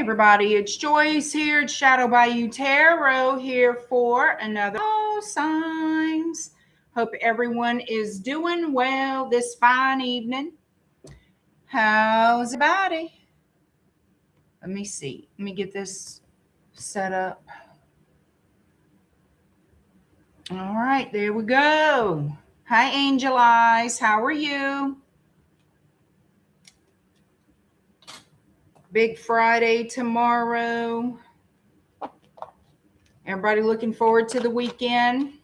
Everybody, it's Joyce here. It's Shadow Bayou Tarot here for another signs. Hope everyone is doing well this fine evening. How's everybody? Let me see. Let me get this set up. All right, there we go. Hi, Angel Eyes. How are you? Big Friday tomorrow. Everybody looking forward to the weekend?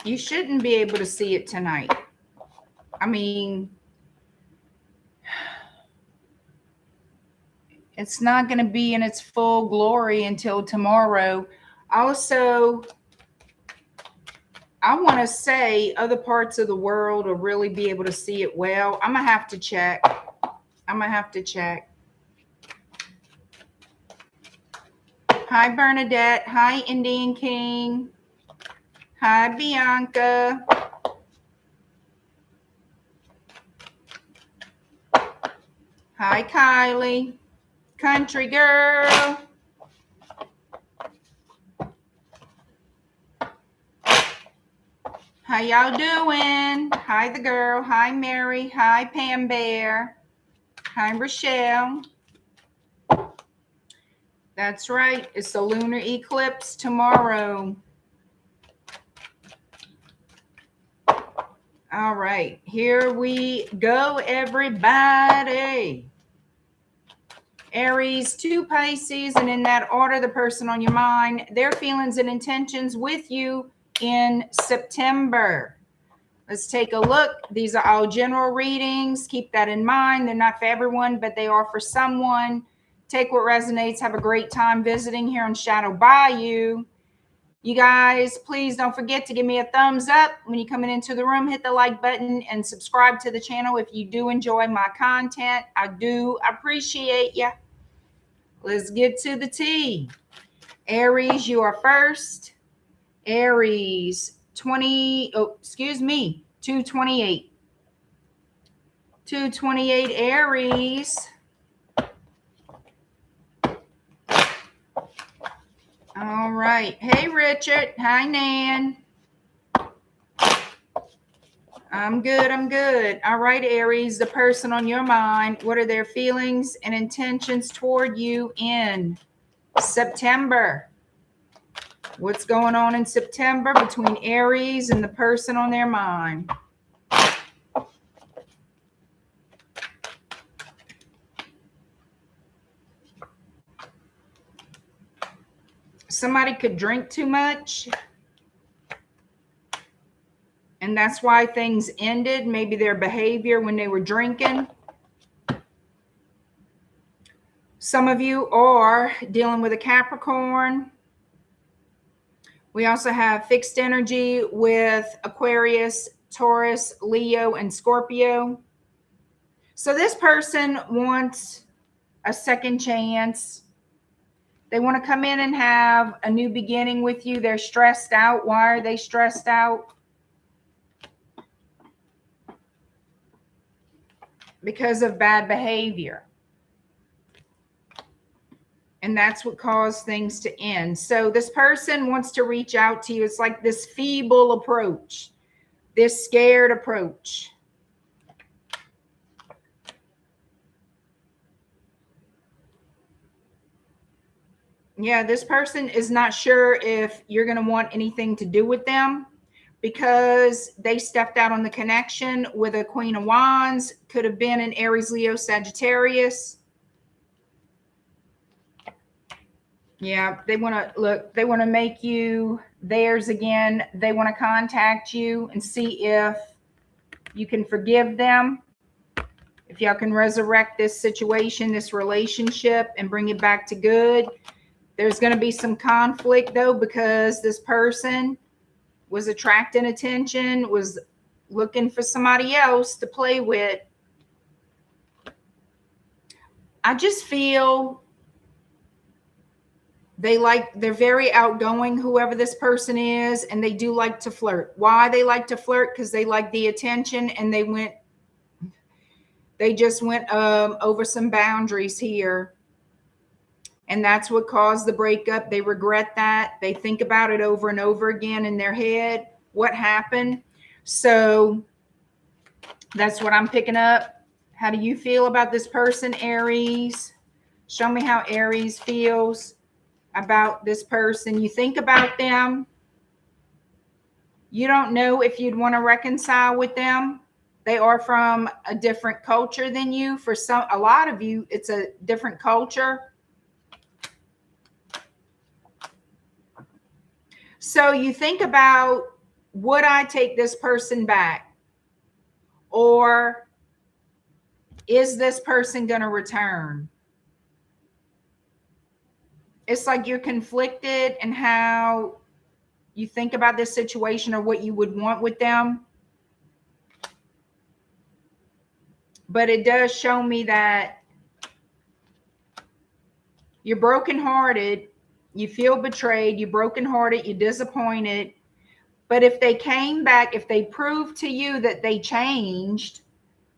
You shouldn't be able to see it tonight. I mean, it's not going to be in its full glory until tomorrow. Also, I want to say other parts of the world will really be able to see it well. I'm going to have to check. Hi, Bernadette. Hi, Indian King. Hi, Bianca. Hi, Kylie. Country girl. How y'all doing? Hi, the girl. Hi, Mary. Hi, Pam Bear. Hi, Rochelle. That's right. It's a lunar eclipse tomorrow. All right. Here we go, everybody. Aries, 2 Pisces, and in that order, the person on your mind, their feelings and intentions with you in September. Let's take a look. These are all general readings. Keep that in mind. They're not for everyone, but they are for someone. Take what resonates. Have a great time visiting here on Shadow Bayou. You guys, please don't forget to give me a thumbs up when you're coming into the room. Hit the like button and subscribe to the channel if you do enjoy my content. I do appreciate you. Let's get to the tea. Aries, you are first. Aries, 228. 228 Aries. All right. Hey, Richard. Hi, Nan. I'm good. All right, Aries, the person on your mind, what are their feelings and intentions toward you in September? What's going on in September between Aries and the person on their mind? Somebody could drink too much, and that's why things ended. Maybe their behavior when they were drinking. Some of you are dealing with a Capricorn. We also have fixed energy with Aquarius, Taurus, Leo, and Scorpio. So this person wants a second chance. They want to come in and have a new beginning with you. They're stressed out. Why are they stressed out? Because of bad behavior. And that's what caused things to end. So this person wants to reach out to you. It's like this feeble approach, this scared approach. Yeah, this person is not sure if you're going to want anything to do with them because they stepped out on the connection with a Queen of Wands. Could have been an Aries, Leo, Sagittarius. Yeah, they want to look, they want to make you theirs again. They want to contact you and see if you can forgive them. If y'all can resurrect this situation, this relationship, and bring it back to good. There's going to be some conflict, though, because this person was attracting attention, was looking for somebody else to play with. I just feel they're very outgoing, whoever this person is, and they do like to flirt. Why they like to flirt? Because they like the attention, and they just went over some boundaries here. And that's what caused the breakup. They regret that. They think about it over and over again in their head. What happened? So that's what I'm picking up. How do you feel about this person, Aries? Show me how Aries feels about this person. You think about them. You don't know if you'd want to reconcile with them. They are from a different culture than you. For a lot of you, it's a different culture. So you think about, would I take this person back? Or is this person going to return? It's like you're conflicted in how you think about this situation or what you would want with them. But it does show me that you're brokenhearted. You feel betrayed. You're brokenhearted. You're disappointed. But if they came back, if they proved to you that they changed,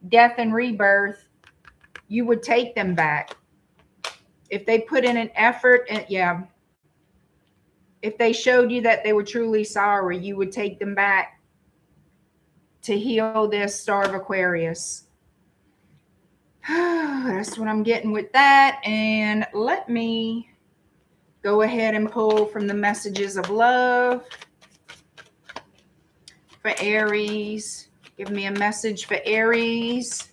death and rebirth, you would take them back. If they put in an effort, and yeah, if they showed you that they were truly sorry, you would take them back to heal this Star of Aquarius. That's what I'm getting with that. And let me go ahead and pull from the messages of love for Aries. Give me a message for Aries.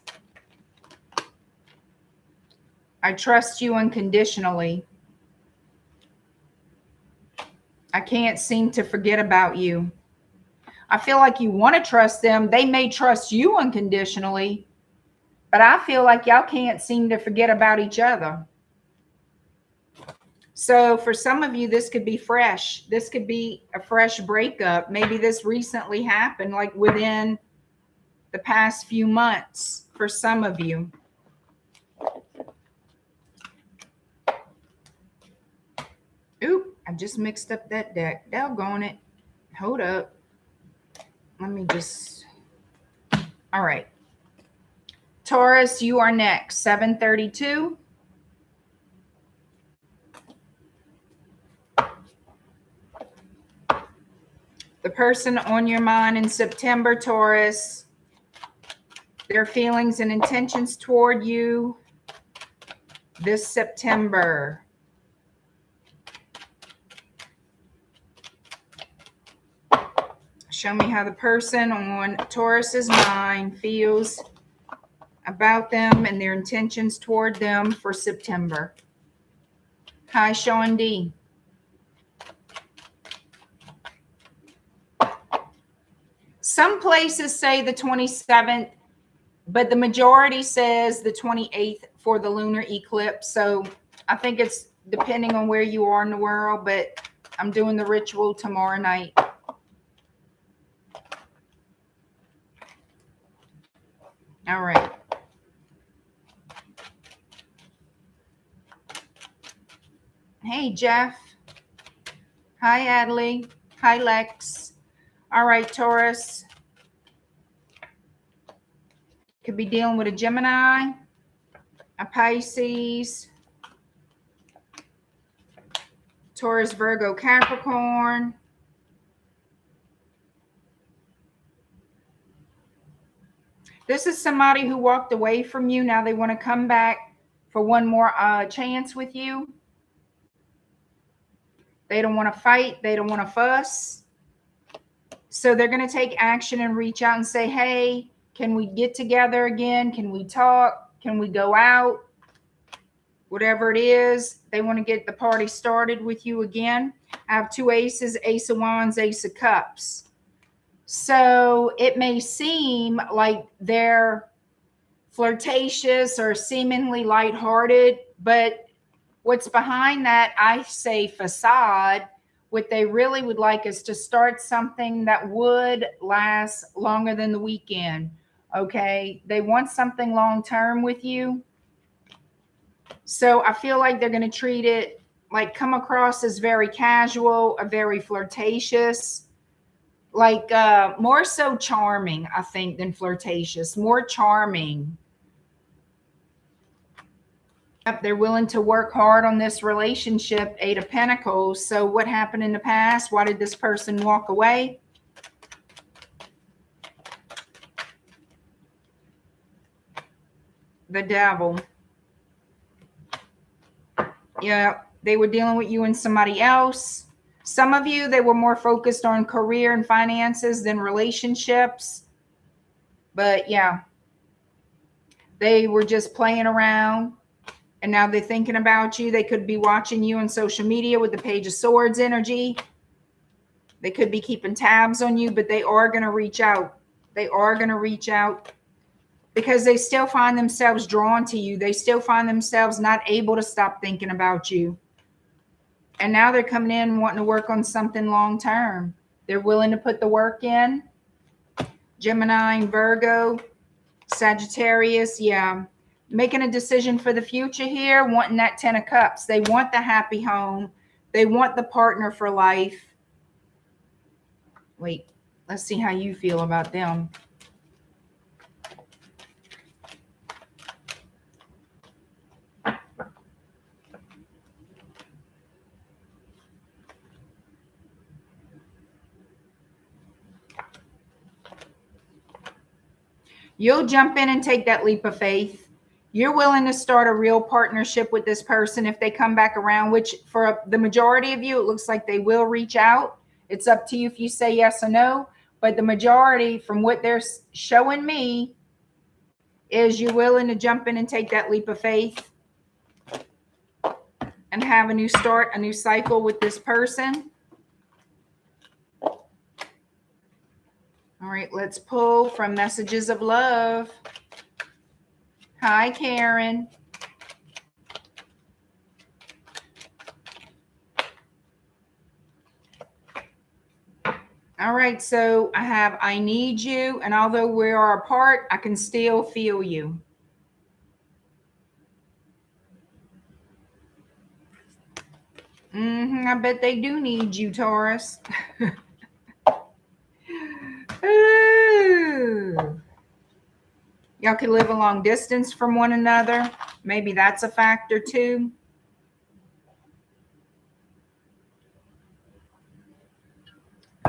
I trust you unconditionally. I can't seem to forget about you. I feel like you want to trust them. They may trust you unconditionally, but I feel like y'all can't seem to forget about each other. So for some of you, this could be fresh. This could be a fresh breakup. Maybe this recently happened, like within the past few months for some of you. Oop, I just mixed up that deck. Doggone it. Hold up. Let me just... All right. Taurus, you are next. 732. The person on your mind in September, Taurus, their feelings and intentions toward you this September. Show me how the person on Taurus's mind feels about them and their intentions toward them for September. Hi, Sean D. Some places say the 27th, but the majority says the 28th for the lunar eclipse. So I think it's depending on where you are in the world, but I'm doing the ritual tomorrow night. All right. Hey, Jeff. Hi, Adley. Hi, Lex. All right, Taurus. Could be dealing with a Gemini, a Pisces, Taurus, Virgo, Capricorn. This is somebody who walked away from you. Now they want to come back for one more chance with you. They don't want to fight. They don't want to fuss. So they're going to take action and reach out and say, hey, can we get together again? Can we talk? Can we go out? Whatever it is, they want to get the party started with you again. I have two aces, Ace of Wands, Ace of Cups. So it may seem like they're flirtatious or seemingly lighthearted, but what's behind that, I say facade. What they really would like is to start something that would last longer than the weekend. Okay. They want something long-term with you. So I feel like they're going to treat it like come across as very casual, or very flirtatious, like more so charming, I think, than flirtatious, more charming. Yep, they're willing to work hard on this relationship, 8 of Pentacles. So what happened in the past? Why did this person walk away? The Devil. Yeah, they were dealing with you and somebody else. Some of you, they were more focused on career and finances than relationships. But yeah, they were just playing around. And now they're thinking about you. They could be watching you on social media with the Page of Swords energy. They could be keeping tabs on you, but they are going to reach out. They are going to reach out because they still find themselves drawn to you. They still find themselves not able to stop thinking about you. And now they're coming in wanting to work on something long term. They're willing to put the work in. Gemini and Virgo, Sagittarius, yeah. Making a decision for the future here, wanting that 10 of Cups. They want the happy home. They want the partner for life. Wait, let's see how you feel about them. You'll jump in and take that leap of faith. You're willing to start a real partnership with this person if they come back around, which for the majority of you, it looks like they will reach out. It's up to you if you say yes or no. But the majority, from what they're showing me, is you're willing to jump in and take that leap of faith and have a new start, a new cycle with this person. All right, let's pull from Messages of Love. Hi, Karen. All right, so I have I need you, and although we are apart, I can still feel you. I bet they do need you, Taurus. Ooh. Y'all could live a long distance from one another. Maybe that's a factor too.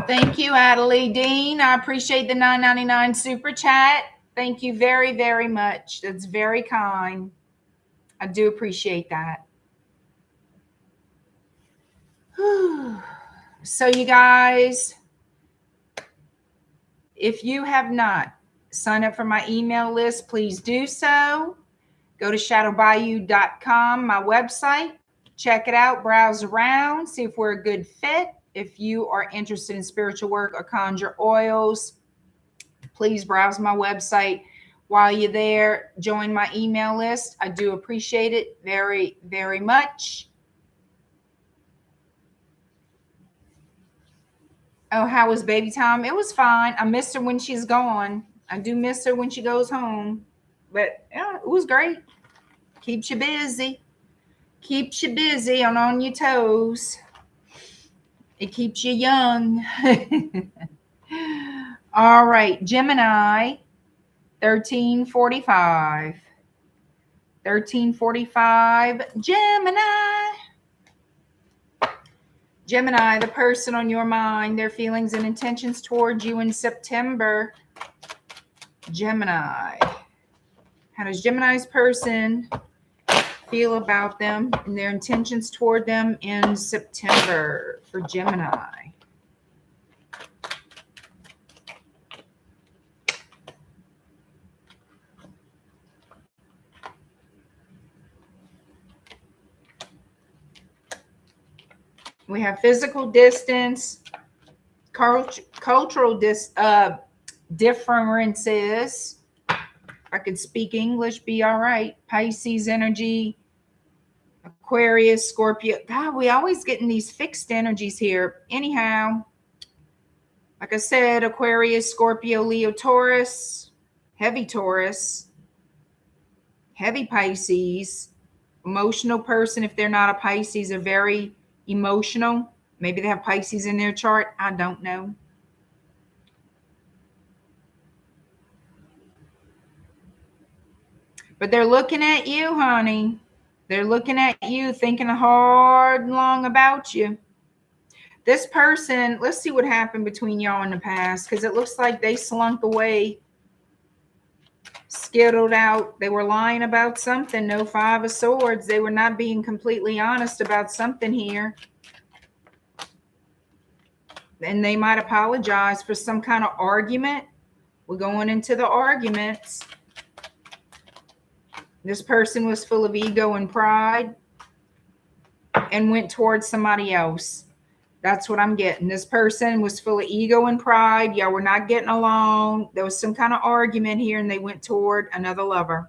Thank you, Adelie Dean. I appreciate the $9.99 super chat. Thank you very, very much. That's very kind. I do appreciate that. So you guys, if you have not signed up for my email list, please do so. Go to shadowbayou.com, my website. Check it out, browse around, see if we're a good fit. If you are interested in spiritual work or conjure oils, please browse my website. While you're there, join my email list. I do appreciate it very, very much. Oh, how was baby time? It was fine. I miss her when she's gone. I do miss her when she goes home. But yeah, it was great. Keeps you busy. Keeps you busy and on your toes. It keeps you young. All right, Gemini, 1345. 1345, Gemini. Gemini, the person on your mind, their feelings and intentions towards you in September. Gemini. How does Gemini's person feel about them and their intentions toward them in September for Gemini? We have physical distance, cultural differences. If I could speak English, be all right. Pisces energy, Aquarius, Scorpio. God, we always getting these fixed energies here. Anyhow, like I said, Aquarius, Scorpio, Leo, Taurus, heavy Pisces, Emotional person, if they're not a Pisces, are very emotional. Maybe they have Pisces in their chart. I don't know. But they're looking at you, honey. They're looking at you, thinking hard and long about you. This person, let's see what happened between y'all in the past, because it looks like they slunk away, skittled out. They were lying about something. No, Five of Swords. They were not being completely honest about something here. And they might apologize for some kind of argument. We're going into the arguments. This person was full of ego and pride and went towards somebody else. That's what I'm getting. This person was full of ego and pride. Y'all were not getting along. There was some kind of argument here, and they went toward another lover.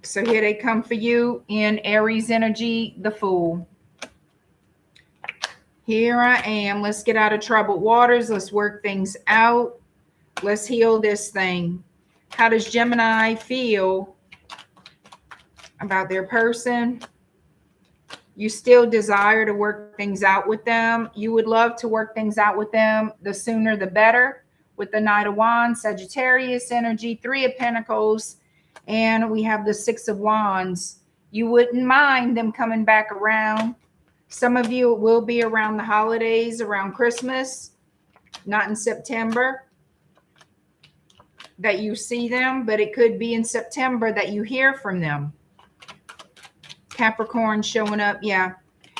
So here they come for you in Aries energy, the Fool. Here I am. Let's get out of troubled waters. Let's work things out. Let's heal this thing. How does Gemini feel about their person? You still desire to work things out with them. You would love to work things out with them. The sooner the better. With the Knight of Wands, Sagittarius energy, Three of Pentacles, and we have the Six of Wands. You wouldn't mind them coming back around. Some of you, it will be around the holidays, around Christmas, not in September that you see them, but it could be in September that you hear from them. Capricorn showing up. Yeah,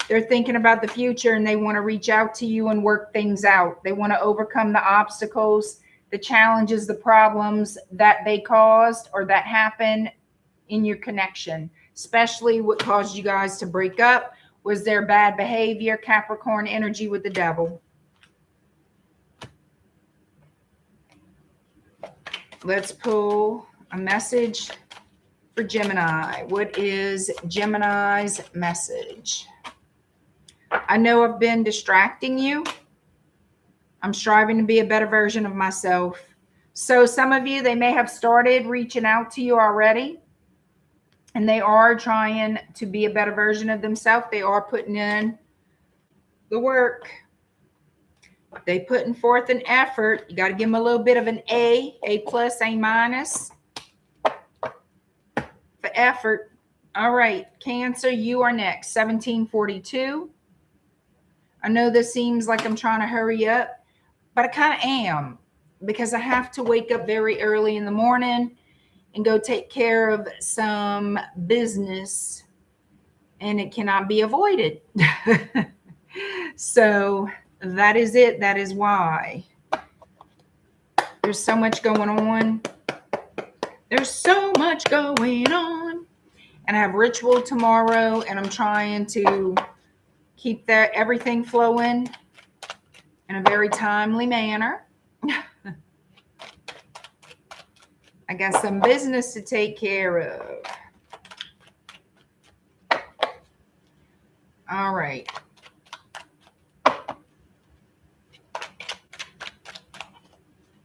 they're thinking about the future and they want to reach out to you and work things out. They want to overcome the obstacles, the challenges, the problems that they caused or that happened in your connection, especially what caused you guys to break up was their bad behavior. Capricorn energy with the Devil. Let's pull a message for Gemini. What is Gemini's message? I know I've been distracting you. I'm striving to be a better version of myself. So some of you, they may have started reaching out to you already, and they are trying to be a better version of themselves. They are putting in the work. They putting forth an effort. You got to give them a little bit of an A plus, A minus for effort. All right, Cancer, you are next. 1742. I know this seems like I'm trying to hurry up, but I kind of am, because I have to wake up very early in the morning and go take care of some business, and it cannot be avoided. So that is it. That is why. There's so much going on. There's so much going on. And I have ritual tomorrow, and I'm trying to keep that everything flowing in a very timely manner. I got some business to take care of. All right.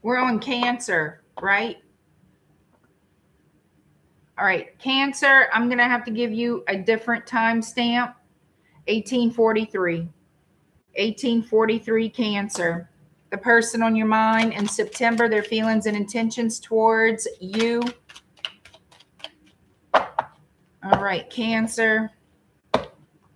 We're on Cancer, right? All right, Cancer, I'm going to have to give you a different timestamp. 1843. 1843, Cancer. The person on your mind in September, their feelings and intentions towards you. All right, Cancer.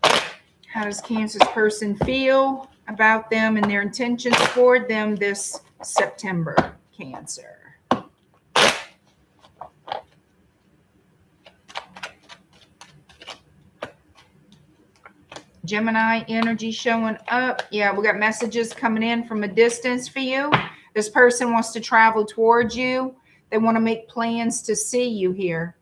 How does Cancer's person feel about them and their intentions toward them this September, Cancer? Gemini energy showing up. Yeah, we got messages coming in from a distance for you. This person wants to travel towards you. They want to make plans to see you here.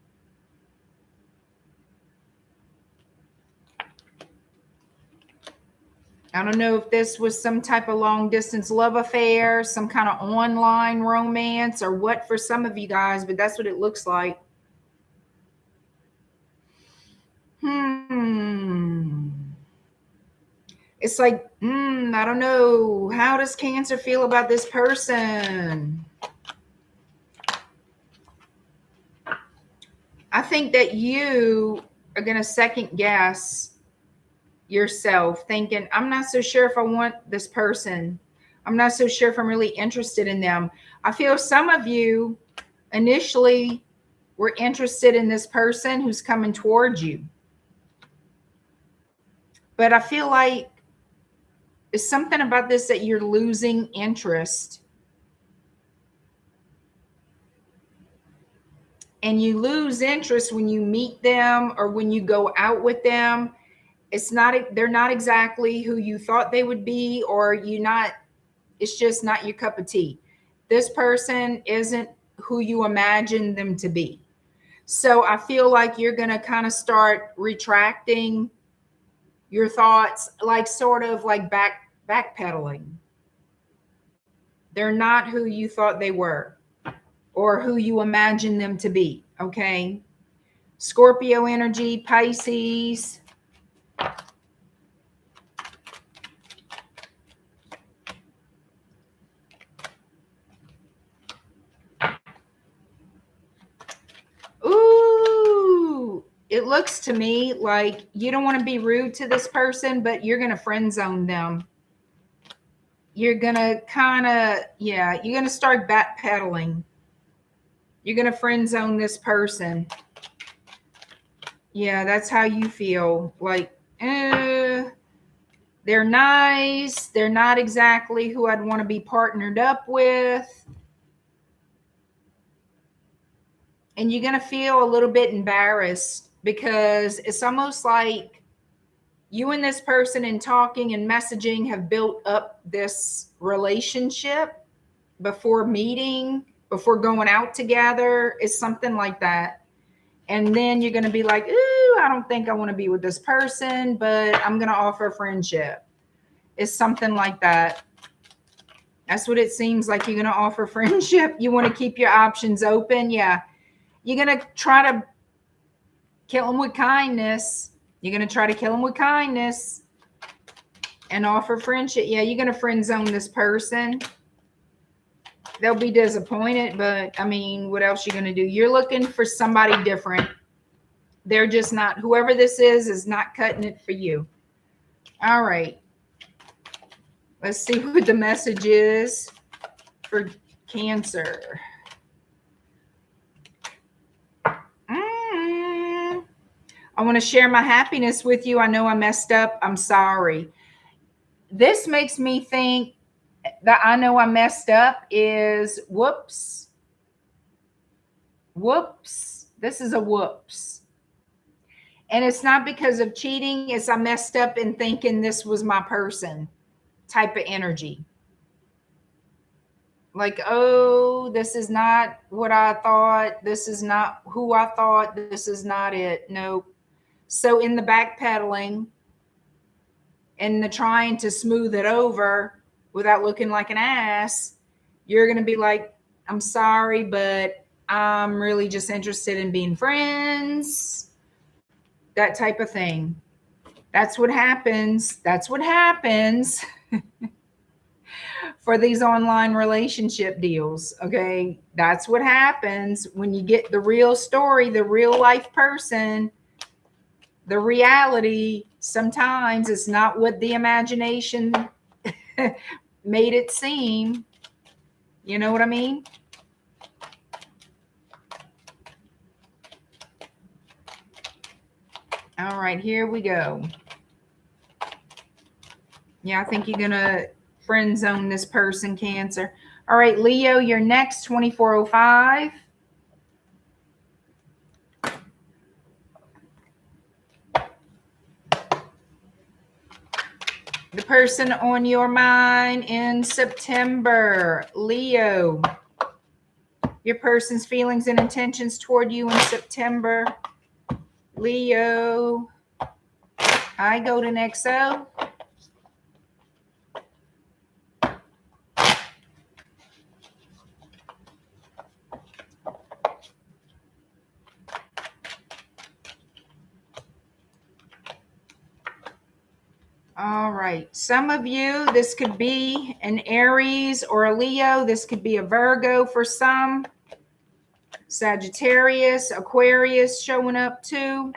I don't know if this was some type of long distance love affair, some kind of online romance, or what for some of you guys, but that's what it looks like. It's like, I don't know. How does Cancer feel about this person? I think that you are going to second guess yourself, thinking, I'm not so sure if I want this person. I'm not so sure if I'm really interested in them. I feel some of you initially were interested in this person who's coming towards you. But I feel like it's something about this that you're losing interest. And you lose interest when you meet them or when you go out with them. They're not exactly who you thought they would be, or it's just not your cup of tea. This person isn't who you imagined them to be. So I feel like you're going to kind of start retracting your thoughts, like sort of like backpedaling. They're not who you thought they were or who you imagined them to be. Okay. Scorpio energy, Pisces. Ooh, it looks to me like you don't want to be rude to this person, but you're going to friend zone them. You're going to you're going to start backpedaling. You're going to friend zone this person. Yeah, that's how you feel. Like, they're nice. They're not exactly who I'd want to be partnered up with. And you're going to feel a little bit embarrassed because it's almost like you and this person in talking and messaging have built up this relationship before meeting, before going out together. It's something like that. And then you're going to be like, ooh, I don't think I want to be with this person, but I'm going to offer friendship. It's something like that. That's what it seems like. You're going to offer friendship. You want to keep your options open. Yeah. You're going to try to kill them with kindness. You're going to try to kill them with kindness and offer friendship. Yeah, you're going to friend zone this person. They'll be disappointed, but I mean, what else are you going to do? You're looking for somebody different. They're just not, whoever this is not cutting it for you. All right. Let's see what the message is for Cancer. I want to share my happiness with you. I know I messed up. I'm sorry. This makes me think that I know I messed up is whoops. Whoops. This is a whoops. And it's not because of cheating. It's I messed up in thinking this was my person type of energy. Like, oh, this is not what I thought. This is not who I thought. This is not it. Nope. So in the backpedaling and the trying to smooth it over without looking like an ass, you're going to be like, I'm sorry, but I'm really just interested in being friends. That type of thing. That's what happens. That's what happens for these online relationship deals. Okay. That's what happens when you get the real story, the real life person. The reality sometimes is not what the imagination made it seem. You know what I mean? All right, here we go. Yeah, I think you're going to friend zone this person, Cancer. All right, Leo, you're next, 2405. The person on your mind in September, Leo. Your person's feelings and intentions toward you in September, Leo. I go to Nexo. All right. Some of you, this could be an Aries or a Leo. This could be a Virgo for some. Sagittarius, Aquarius showing up too.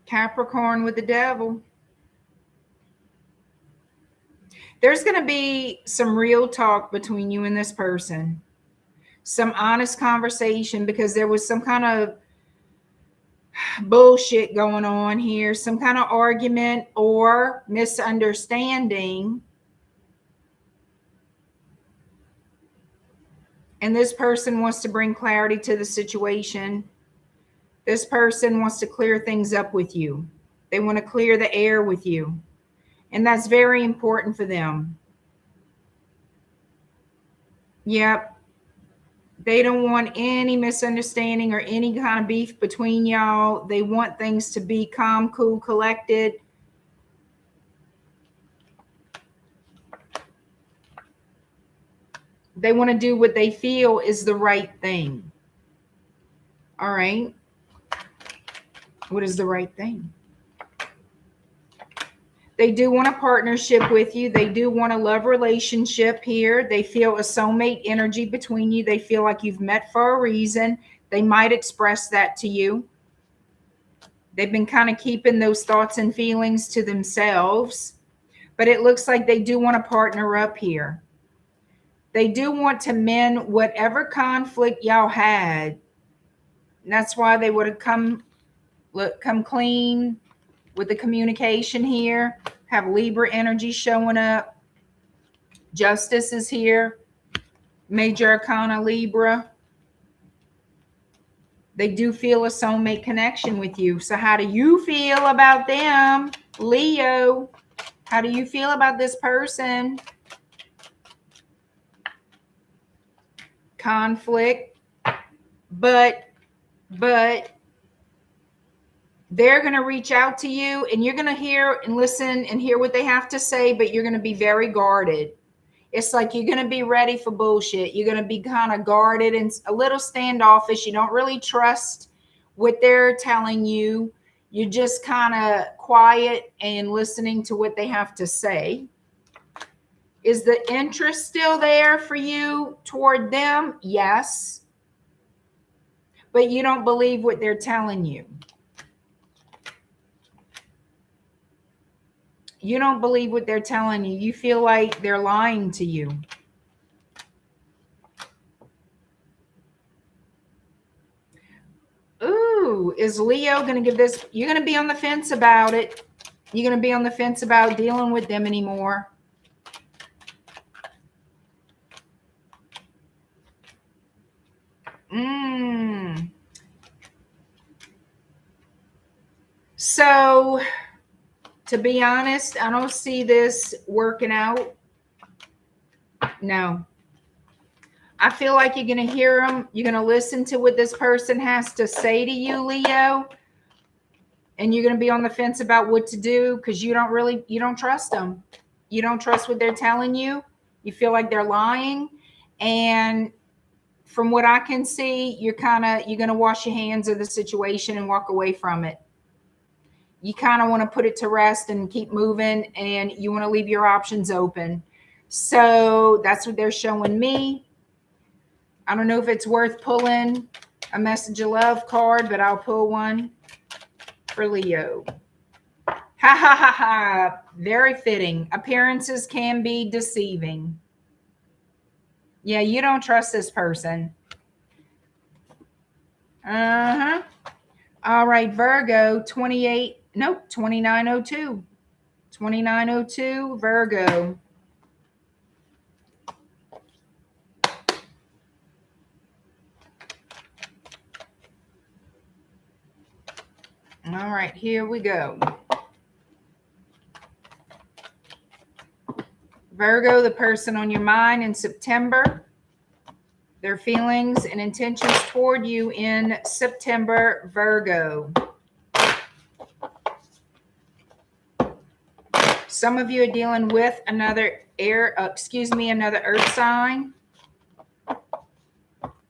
Capricorn with the devil. There's going to be some real talk between you and this person. Some honest conversation, because there was some kind of bullshit going on here, some kind of argument or misunderstanding. And this person wants to bring clarity to the situation. This person wants to clear things up with you. They want to clear the air with you. And that's very important for them. Yep. They don't want any misunderstanding or any kind of beef between y'all. They want things to be calm, cool, collected. They want to do what they feel is the right thing. All right. What is the right thing? They do want a partnership with you. They do want a love relationship here. They feel a soulmate energy between you. They feel like you've met for a reason. They might express that to you. They've been kind of keeping those thoughts and feelings to themselves. But it looks like they do want to partner up here. They do want to mend whatever conflict y'all had. And that's why they would have come clean with the communication here. Have Libra energy showing up. Justice is here. Major Arcana Libra. They do feel a soulmate connection with you. So how do you feel about them, Leo? How do you feel about this person? Conflict. But they're going to reach out to you, and you're going to hear and listen and hear what they have to say, but you're going to be very guarded. It's like you're going to be ready for bullshit. You're going to be kind of guarded and a little standoffish. You don't really trust what they're telling you. You're just kind of quiet and listening to what they have to say. Is the interest still there for you toward them? Yes. But you don't believe what they're telling you. You don't believe what they're telling you. You feel like they're lying to you. Ooh, is Leo going to give this? You're going to be on the fence about it. You're going to be on the fence about dealing with them anymore. So, to be honest, I don't see this working out. No. I feel like you're going to hear them. You're going to listen to what this person has to say to you, Leo. And you're going to be on the fence about what to do because you don't trust them. You don't trust what they're telling you. You feel like they're lying. And from what I can see, you're going to wash your hands of the situation and walk away from it. You kind of want to put it to rest and keep moving, and you want to leave your options open. So that's what they're showing me. I don't know if it's worth pulling a message of love card, but I'll pull one for Leo. Ha ha ha ha. Very fitting. Appearances can be deceiving. Yeah, you don't trust this person. Uh-huh. All right, Virgo, 2902. 2902, Virgo. All right, here we go. Virgo, the person on your mind in September. Their feelings and intentions toward you in September, Virgo. Some of you are dealing with another another earth sign.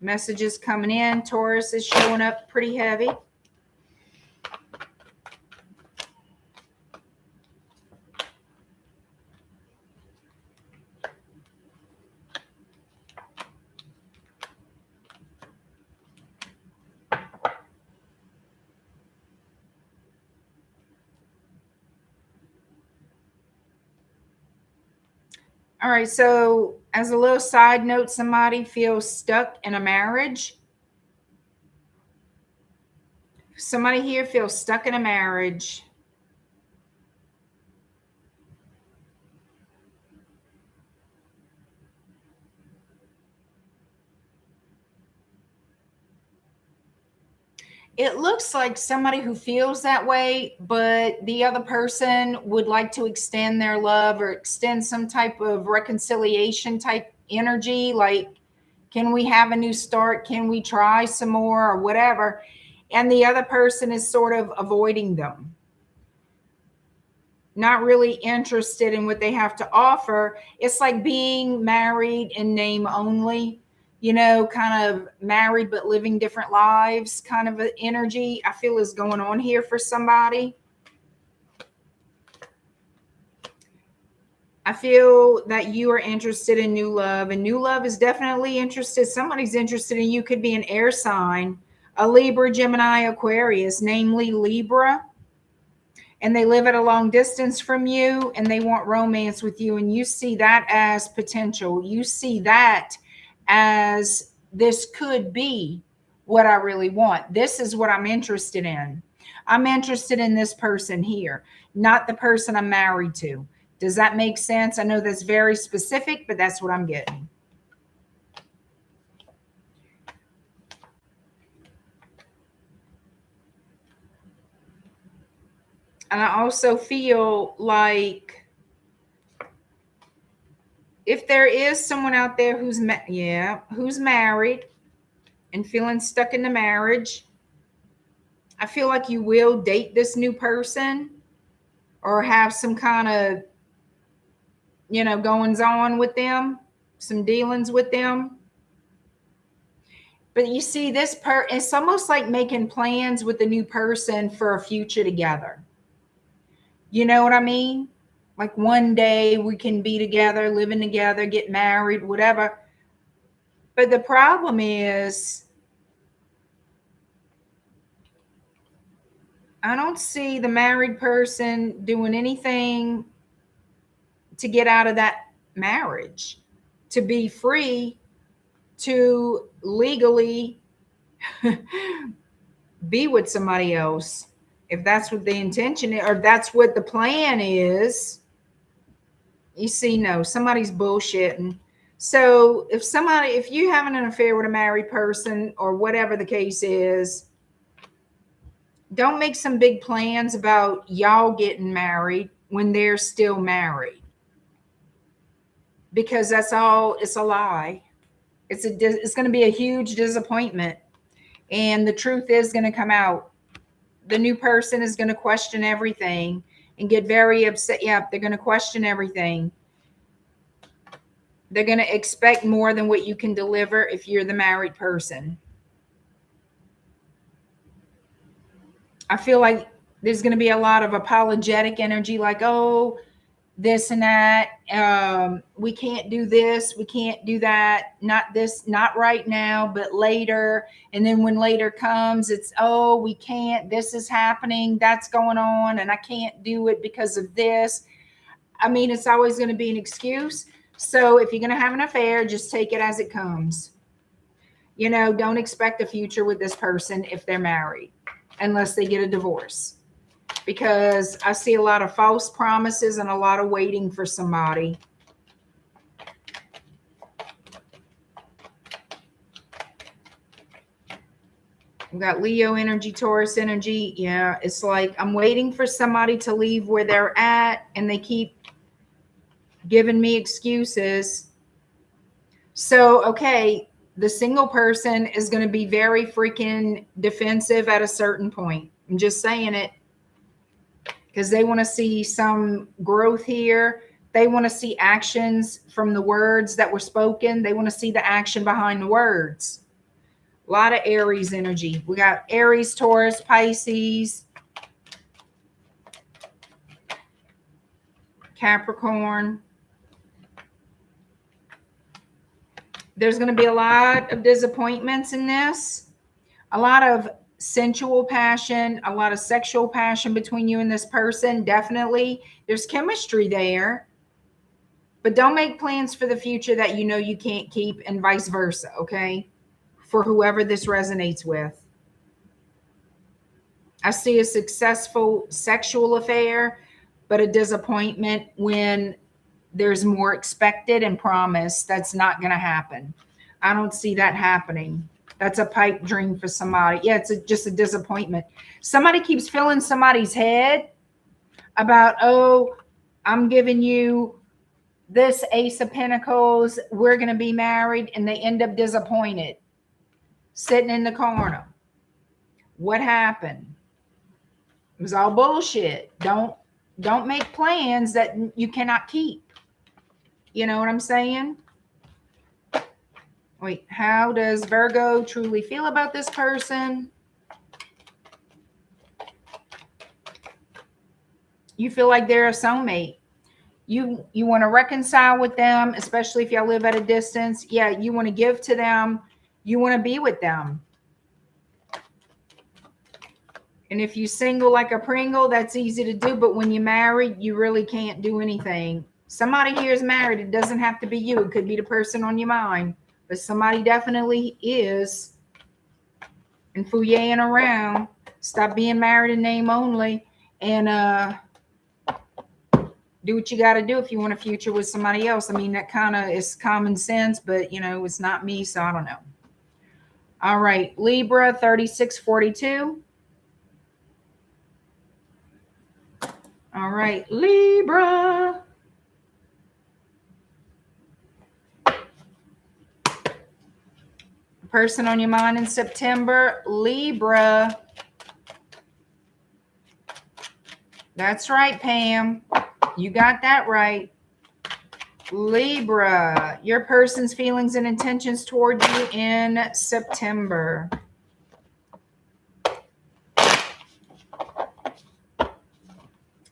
Messages coming in. Taurus is showing up pretty heavy. All right, so as a little side note, somebody feels stuck in a marriage. Somebody here feels stuck in a marriage. It looks like somebody who feels that way, but the other person would like to extend their love or extend some type of reconciliation type energy. Like, can we have a new start? Can we try some more or whatever? And the other person is sort of avoiding them, not really interested in what they have to offer. It's like being married in name only, you know, kind of married but living different lives kind of an energy I feel is going on here for somebody. I feel that you are interested in new love, and new love is definitely interested. Somebody's interested in you. Could be an air sign, a Libra, Gemini, Aquarius, namely Libra. And they live at a long distance from you and they want romance with you. And you see that as potential. You see that as this could be what I really want. This is what I'm interested in. I'm interested in this person here, not the person I'm married to. Does that make sense? I know that's very specific, but that's what I'm getting. And I also feel like if there is someone out there who's married and feeling stuck in the marriage, I feel like you will date this new person or have some kind of, you know, goings on with them, some dealings with them. But you see, it's almost like making plans with the new person for a future together. You know what I mean? Like one day we can be together, living together, get married, whatever. But the problem is, I don't see the married person doing anything to get out of that marriage, to be free, to legally be with somebody else. If that's what the intention is, or that's what the plan is. You see, no, somebody's bullshitting. So if you having an affair with a married person or whatever the case is, don't make some big plans about y'all getting married when they're still married, because it's a lie. It's going to be a huge disappointment, and the truth is going to come out. The new person is going to question everything and get very upset. Yeah, they're going to question everything. They're going to expect more than what you can deliver if you're the married person. I feel like there's going to be a lot of apologetic energy, like, oh, this and that. We can't do this. We can't do that. Not this, not right now, but later. And then when later comes, it's, oh, we can't. This is happening. That's going on. And I can't do it because of this. I mean, it's always going to be an excuse. So if you're going to have an affair, just take it as it comes. You know, don't expect a future with this person if they're married, unless they get a divorce. Because I see a lot of false promises and a lot of waiting for somebody. We've got Leo energy, Taurus energy. Yeah, it's like I'm waiting for somebody to leave where they're at, and they keep giving me excuses. So, okay, the single person is going to be very freaking defensive at a certain point. I'm just saying it. Because they want to see some growth here. They want to see actions from the words that were spoken. They want to see the action behind the words. A lot of Aries energy. We got Aries, Taurus, Pisces, Capricorn. There's going to be a lot of disappointments in this. A lot of sensual passion, a lot of sexual passion between you and this person. Definitely. There's chemistry there. But don't make plans for the future that you know you can't keep, and vice versa, okay? For whoever this resonates with. I see a successful sexual affair, but a disappointment when there's more expected and promised. That's not going to happen. I don't see that happening. That's a pipe dream for somebody. Yeah, it's just a disappointment. Somebody keeps filling somebody's head about, oh, I'm giving you this Ace of Pentacles, we're going to be married, and they end up disappointed, sitting in the corner. What happened? It was all bullshit. Don't make plans that you cannot keep. You know what I'm saying? Wait, how does Virgo truly feel about this person? You feel like they're a soulmate. You want to reconcile with them, especially if y'all live at a distance. Yeah, you want to give to them. You want to be with them. And if you single like a Pringle, that's easy to do. But when you're married, you really can't do anything. Somebody here is married. It doesn't have to be you. It could be the person on your mind. But somebody definitely is. And fooyaying around. Stop being married in name only. And do what you got to do if you want a future with somebody else. I mean, that kind of is common sense, but, you know, it's not me, so I don't know. All right, Libra, 3642. All right, Libra. Person on your mind in September, Libra. That's right, Pam. You got that right. Libra, your person's feelings and intentions toward you in September.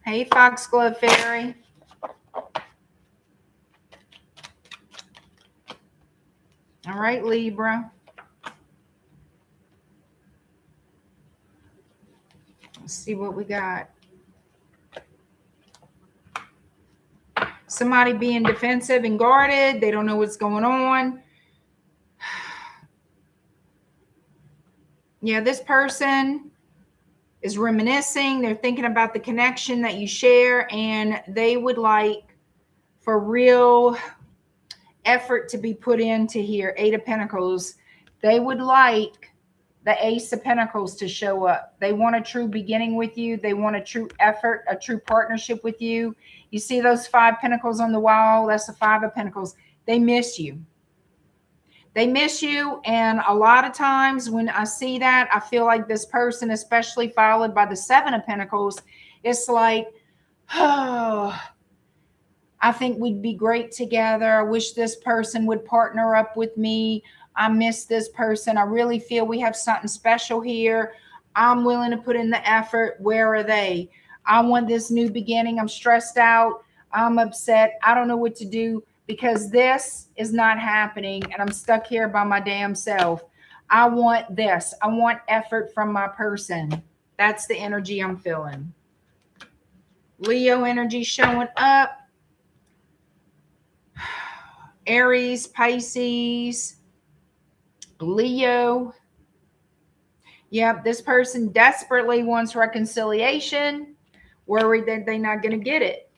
Hey, Foxglove Fairy. All right, Libra. Let's see what we got. Somebody being defensive and guarded. They don't know what's going on. Yeah, this person is reminiscing. They're thinking about the connection that you share, and they would like for real effort to be put into here. Eight of Pentacles. They would like the Ace of Pentacles to show up. They want a true beginning with you. They want a true effort, a true partnership with you. You see those 5 Pentacles on the wall? That's the 5 of Pentacles. They miss you. They miss you. And a lot of times when I see that, I feel like this person, especially followed by the 7 of Pentacles, it's like, oh, I think we'd be great together. I wish this person would partner up with me. I miss this person. I really feel we have something special here. I'm willing to put in the effort. Where are they? I want this new beginning. I'm stressed out. I'm upset. I don't know what to do because this is not happening and I'm stuck here by my damn self. I want this. I want effort from my person. That's the energy I'm feeling. Leo energy showing up. Aries, Pisces, Leo. Yep, this person desperately wants reconciliation, worried that they're not going to get it.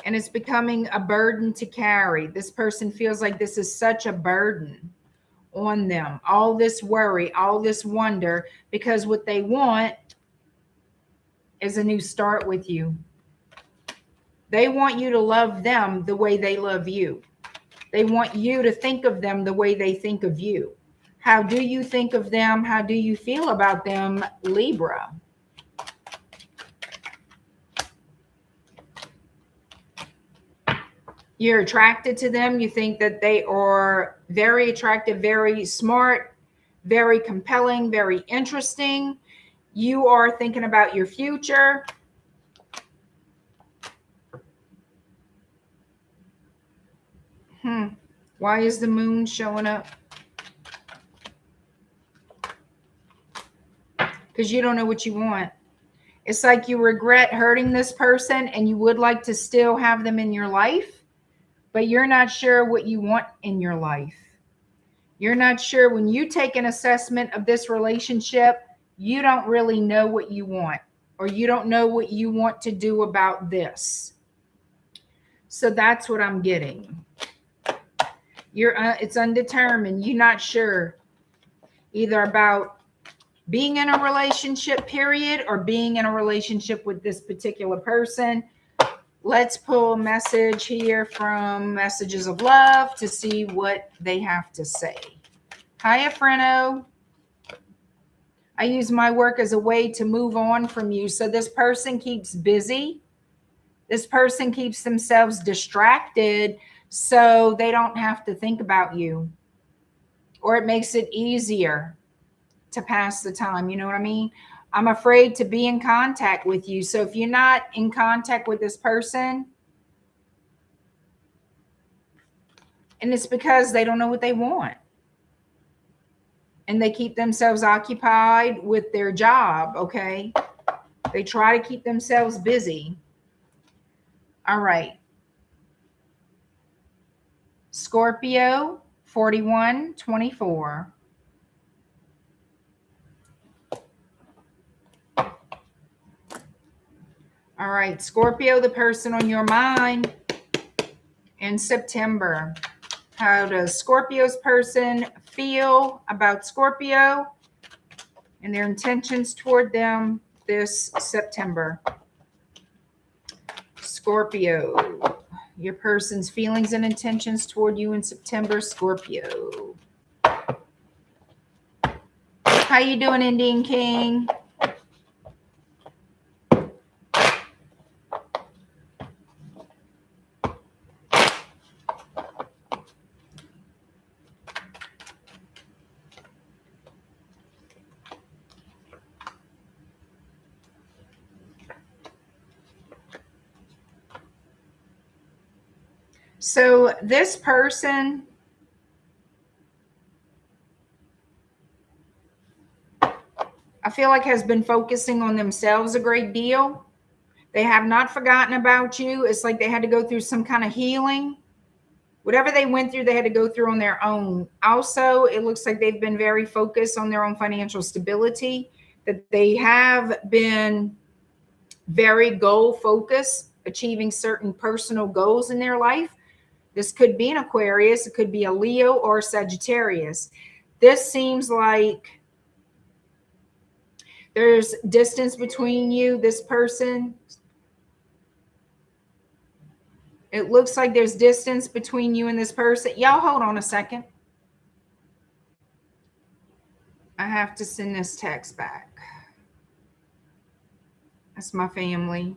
And it's becoming a burden to carry. This person feels like this is such a burden on them. All this worry, all this wonder, because what they want is a new start with you. They want you to love them the way they love you. They want you to think of them the way they think of you. How do you think of them? How do you feel about them, Libra? You're attracted to them. You think that they are very attractive, very smart, very compelling, very interesting. You are thinking about your future. Why is the moon showing up? Because you don't know what you want. It's like you regret hurting this person and you would like to still have them in your life, but you're not sure what you want in your life. You're not sure. When you take an assessment of this relationship, you don't really know what you want, or you don't know what you want to do about this. So that's what I'm getting. It's undetermined. You're not sure either about being in a relationship, period, or being in a relationship with this particular person. Let's pull a message here from Messages of Love to see what they have to say. Hiya, Freno. I use my work as a way to move on from you. So this person keeps busy. This person keeps themselves distracted so they don't have to think about you. Or it makes it easier to pass the time. You know what I mean? I'm afraid to be in contact with you. So if you're not in contact with this person, and it's because they don't know what they want, and they keep themselves occupied with their job, okay? They try to keep themselves busy. All right. Scorpio, 4124. All right, Scorpio, the person on your mind in September. How does Scorpio's person feel about Scorpio and their intentions toward them this September? Scorpio, your person's feelings and intentions toward you in September, Scorpio. How you doing, Indian King? So this person, I feel like, has been focusing on themselves a great deal. They have not forgotten about you. It's like they had to go through some kind of healing. Whatever they went through, they had to go through on their own. Also, it looks like they've been very focused on their own financial stability, that they have been very goal focused, achieving certain personal goals in their life. This could be an Aquarius, it could be a Leo or a Sagittarius. This seems like there's distance between you, this person. It looks like there's distance between you and this person. Y'all hold on a second. I have to send this text back. That's my family.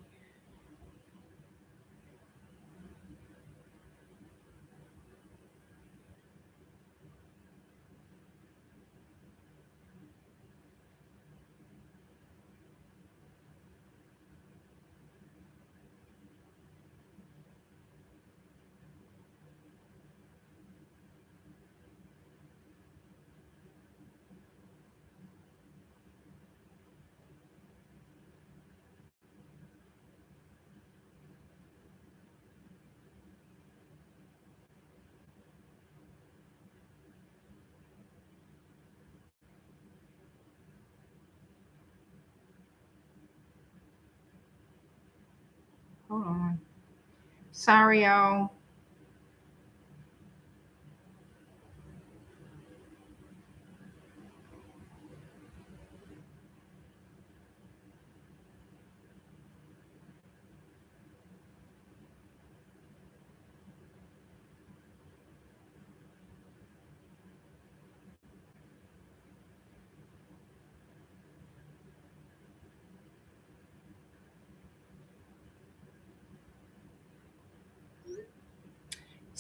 Hold on. Sorry, y'all.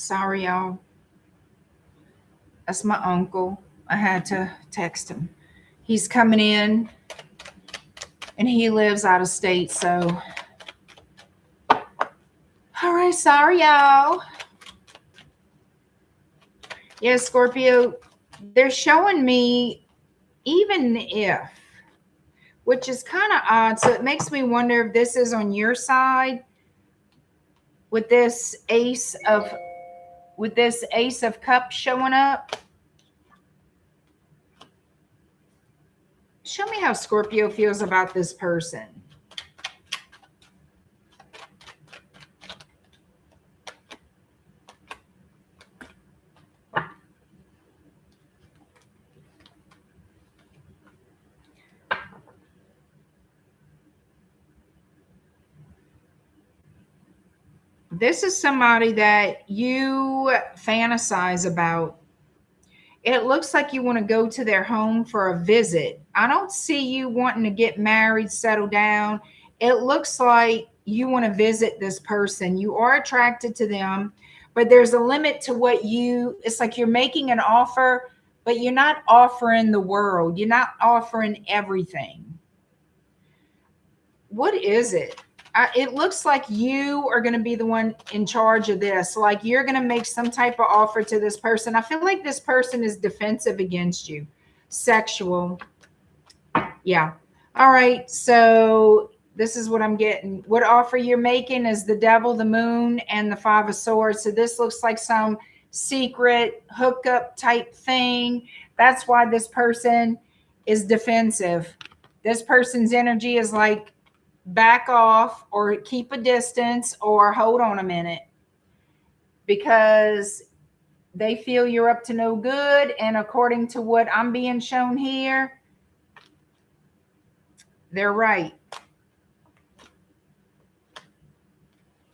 Sorry, y'all. That's my uncle. I had to text him. He's coming in and he lives out of state. So, all right. Sorry, y'all. Yeah, Scorpio, they're showing me even if, which is kind of odd. So it makes me wonder if this is on your side with this ace of cups showing up. Show me how Scorpio feels about this person. This is somebody that you fantasize about. It looks like you want to go to their home for a visit. I don't see you wanting to get married, settle down. It looks like you want to visit this person. You are attracted to them, but there's a limit to what it's like you're making an offer, but you're not offering the world. You're not offering everything. What is it? It looks like you are going to be the one in charge of this. Like you're going to make some type of offer to this person. I feel like this person is defensive against you. Sexual. Yeah. All right. So this is what I'm getting. What offer you're making is the devil, the moon, and the 5 of swords. So this looks like some secret hookup type thing. That's why this person is defensive. This person's energy is like, back off or keep a distance or hold on a minute, because they feel you're up to no good. And according to what I'm being shown here, they're right.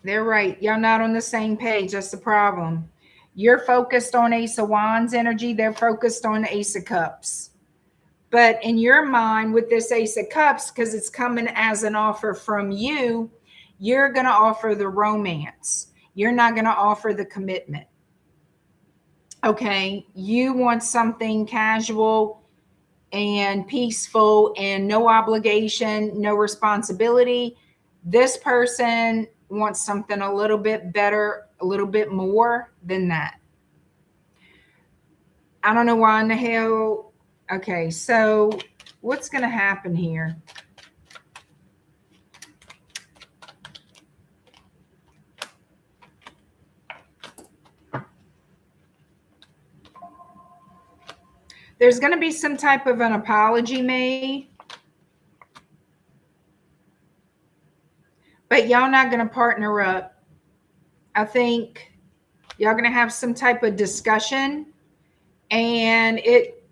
They're right. Y'all not on the same page. That's the problem. You're focused on Ace of Wands energy. They're focused on Ace of Cups. But in your mind with this Ace of Cups, because it's coming as an offer from you, you're going to offer the romance. You're not going to offer the commitment. Okay. You want something casual and peaceful and no obligation, no responsibility. This person wants something a little bit better, a little bit more than that. I don't know why in the hell. Okay, so what's going to happen here? There's going to be some type of an apology made. But y'all not going to partner up. I think y'all going to have some type of discussion. And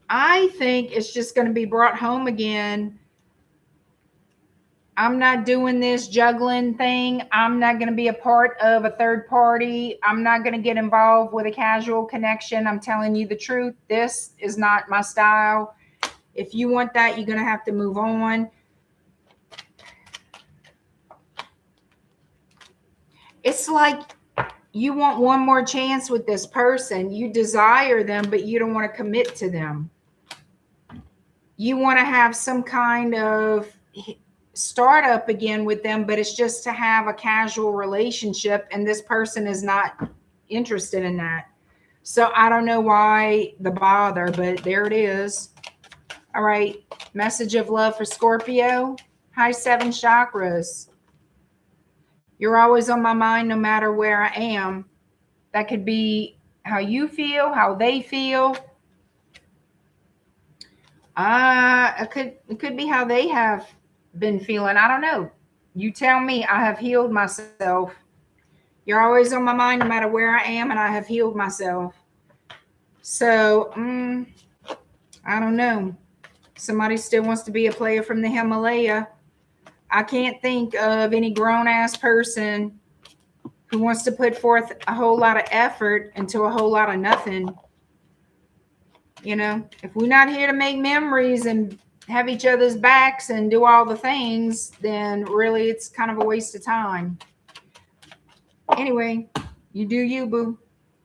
I think it's just going to be brought home again. I'm not doing this juggling thing. I'm not going to be a part of a third party. I'm not going to get involved with a casual connection. I'm telling you the truth. This is not my style. If you want that, you're going to have to move on. It's like you want one more chance with this person. You desire them, but you don't want to commit to them. You want to have some kind of start up again with them, but it's just to have a casual relationship, and this person is not interested in that. So I don't know why the bother, but there it is. All right. Message of love for Scorpio. Hi, 7 chakras. You're always on my mind no matter where I am. That could be how you feel, how they feel. It could be how they have been feeling. I don't know. You tell me. I have healed myself. You're always on my mind no matter where I am, and I have healed myself. So, I don't know. Somebody still wants to be a player from the Himalaya. I can't think of any grown-ass person who wants to put forth a whole lot of effort into a whole lot of nothing. You know, if we're not here to make memories and have each other's backs and do all the things, then really it's kind of a waste of time. Anyway, you do you, boo.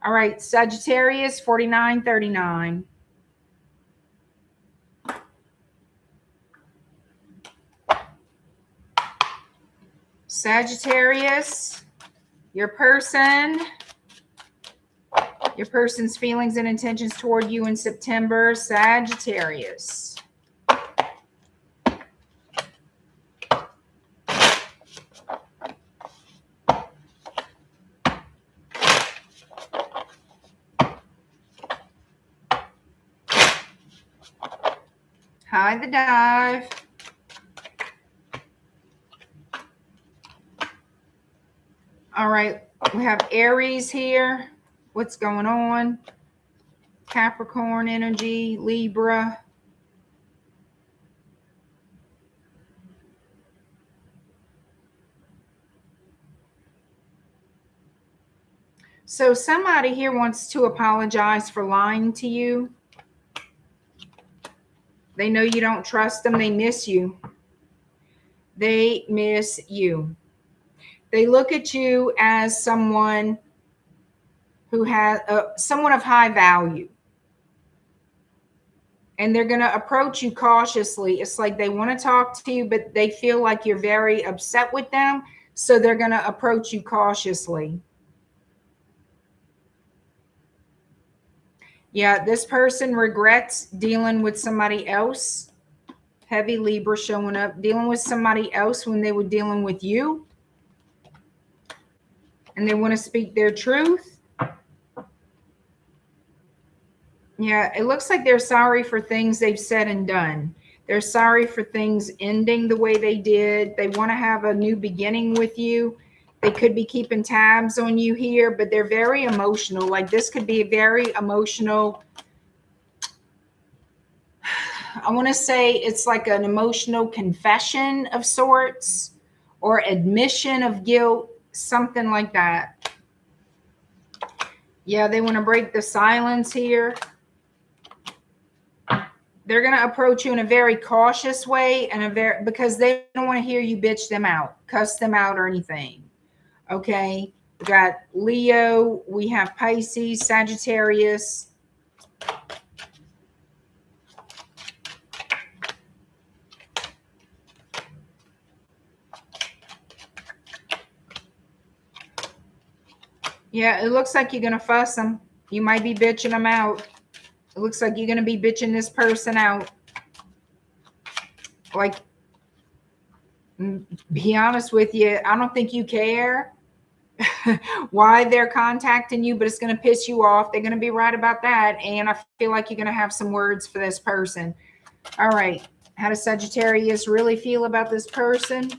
All right, Sagittarius, 4939. Sagittarius, your person's feelings and intentions toward you in September, Sagittarius. Hi, the dive. All right, we have Aries here. What's going on? Capricorn energy, Libra. So somebody here wants to apologize for lying to you. They know you don't trust them. They miss you. They miss you. They look at you as someone who has someone of high value. And they're going to approach you cautiously. It's like they want to talk to you, but they feel like you're very upset with them. So they're going to approach you cautiously. Yeah, this person regrets dealing with somebody else. Heavy Libra showing up, dealing with somebody else when they were dealing with you. And they want to speak their truth. Yeah, it looks like they're sorry for things they've said and done. They're sorry for things ending the way they did. They want to have a new beginning with you. They could be keeping tabs on you here, but they're very emotional. Like this could be a very emotional, I want to say it's like an emotional confession of sorts or admission of guilt, something like that. Yeah, they want to break the silence here. They're going to approach you in a very cautious way and because they don't want to hear you bitch them out, cuss them out or anything. Okay. We got Leo. We have Pisces, Sagittarius. Yeah, it looks like you're going to fuss them. You might be bitching them out. It looks like you're going to be bitching this person out. Like, be honest with you, I don't think you care why they're contacting you, but it's going to piss you off. They're going to be right about that. And I feel like you're going to have some words for this person. All right. How does Sagittarius really feel about this person?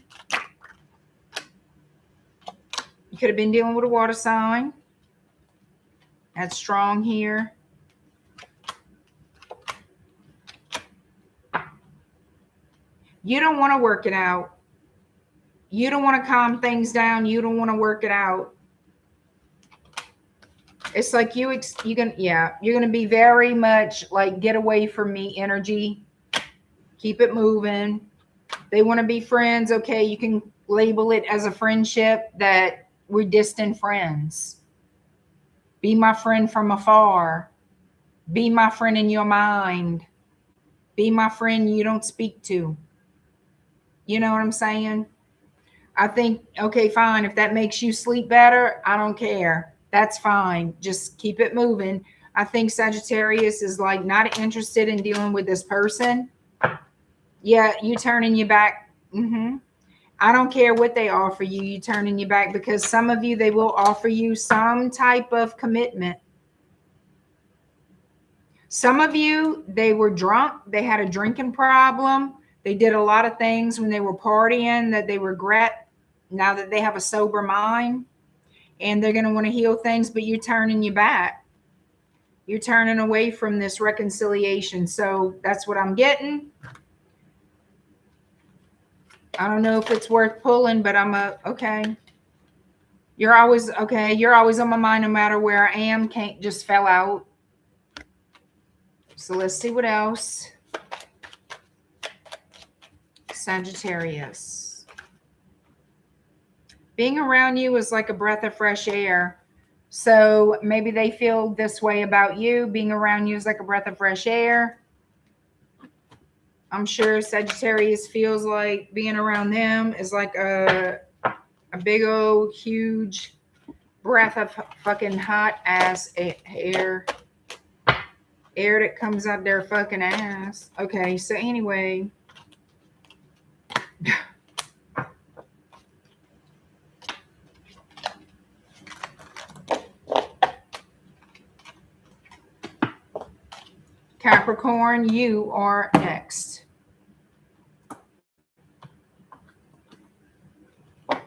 You could have been dealing with a water sign. That's strong here. You don't want to work it out. You don't want to calm things down. You don't want to work it out. It's like you're going to be very much like get away from me energy. Keep it moving. They want to be friends. Okay, you can label it as a friendship that we're distant friends. Be my friend from afar. Be my friend in your mind. Be my friend you don't speak to. You know what I'm saying? I think, okay, fine. If that makes you sleep better, I don't care. That's fine. Just keep it moving. I think Sagittarius is like not interested in dealing with this person. Yeah, you turning your back. I don't care what they offer you. You turning your back because some of you, they will offer you some type of commitment. Some of you, they were drunk. They had a drinking problem. They did a lot of things when they were partying that they regret now that they have a sober mind. And they're going to want to heal things, but you're turning your back. You're turning away from this reconciliation. So that's what I'm getting. I don't know if it's worth pulling, but okay. You're always okay. You're always on my mind no matter where I am. Can't just fell out. So let's see what else. Sagittarius. Being around you is like a breath of fresh air. So maybe they feel this way about you. Being around you is like a breath of fresh air. I'm sure Sagittarius feels like being around them is like a big old huge breath of fucking hot ass air that comes out their fucking ass. Okay, so anyway. Capricorn, you are next. All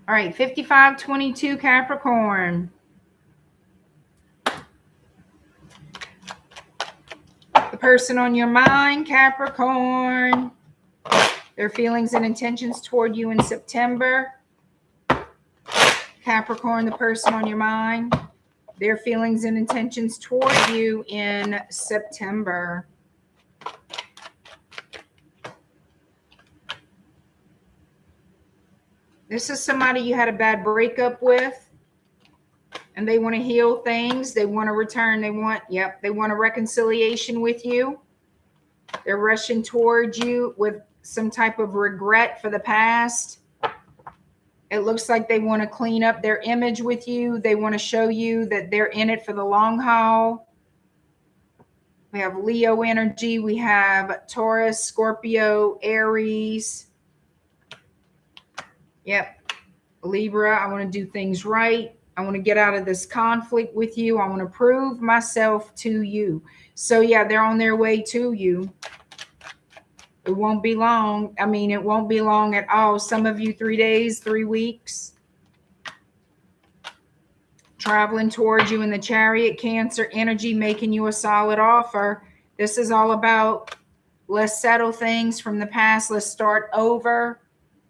right, 5522 Capricorn. The person on your mind, Capricorn. Their feelings and intentions toward you in September. Capricorn, the person on your mind. Their feelings and intentions toward you in September. This is somebody you had a bad breakup with, and they want to heal things. They want to return. They want a reconciliation with you. They're rushing towards you with some type of regret for the past. It looks like they want to clean up their image with you. They want to show you that they're in it for the long haul. We have Leo energy. We have Taurus, Scorpio, Aries. Yep. Libra, I want to do things right. I want to get out of this conflict with you. I want to prove myself to you. So yeah, they're on their way to you. It won't be long. I mean, it won't be long at all. Some of you 3 days, 3 weeks. Traveling towards you in the Chariot, Cancer energy, making you a solid offer. This is all about let's settle things from the past. Let's start over.